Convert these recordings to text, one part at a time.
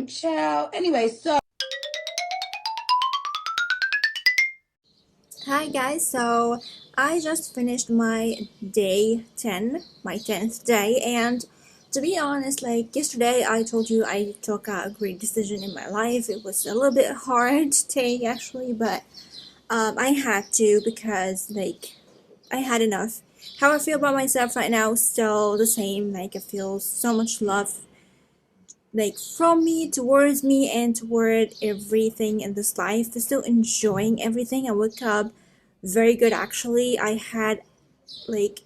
Ciao. Anyway, so Hi guys, so I just finished my day 10, my 10th day, and to be honest, like yesterday I told you I took a great decision in my life. It was a little bit hard to take actually, but I had to because like I had enough. How I feel about myself right now is still the same. Like I feel so much love like from me towards me and toward everything in this life. Still enjoying everything. I woke up very good actually. I had like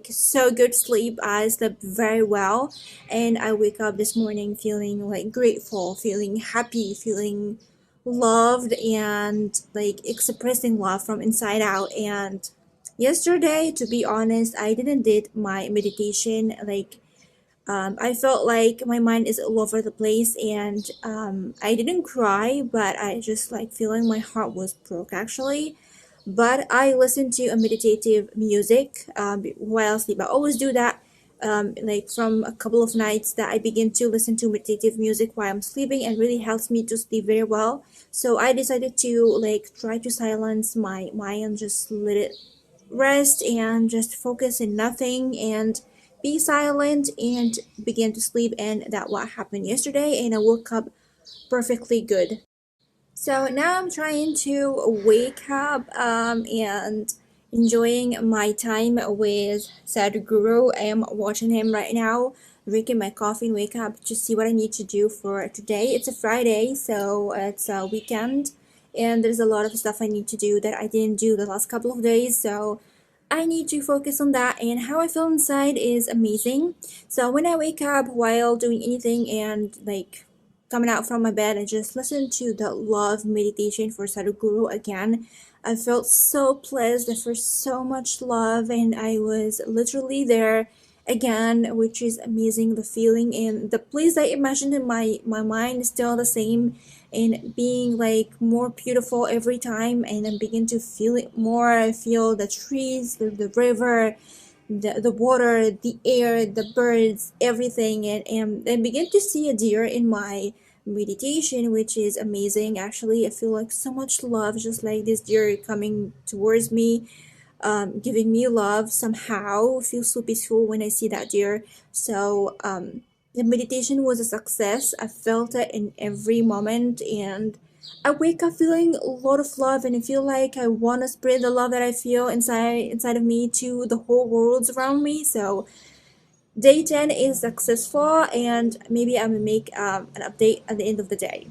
so good sleep. I slept very well, and I wake up this morning feeling like grateful, feeling happy, feeling loved, and like expressing love from inside out. And yesterday, to be honest, I didn't did my meditation. I felt like my mind is all over the place, and I didn't cry, but I just like feeling my heart was broke actually. But I listen to a meditative music while asleep. I always do that. Like from a couple of nights that I begin to listen to meditative music while I'm sleeping, and really helps me to sleep very well. So I decided to like try to silence my mind, just let it rest and just focus in nothing and be silent and begin to sleep. And that what happened yesterday, and I woke up perfectly good. So now I'm trying to wake up and enjoying my time with Sadhguru. I am watching him right now, drinking my coffee and wake up to see what I need to do for today. It's a Friday, so it's a weekend, and there's a lot of stuff I need to do that I didn't do the last couple of days. So I need to focus on that, and how I feel inside is amazing. So when I wake up while doing anything and like coming out from my bed and just listen to the love meditation for Sadhguru again, I felt so pleased. I felt so much love, and I was literally there again, which is amazing. The feeling and the place I imagined in my mind is still the same, and being like more beautiful every time, and I begin to feel it more. I feel the trees, the river, the water, the air, the birds, everything, and I begin to see a deer in my meditation, which is amazing. Actually, I feel like so much love, just like this deer coming towards me, giving me love somehow. I feel so peaceful when I see that deer. So the meditation was a success. I felt it in every moment, and I wake up feeling a lot of love, and I feel like I want to spread the love that I feel inside of me to the whole world around me. So day 10 is successful, and maybe I will make an update at the end of the day.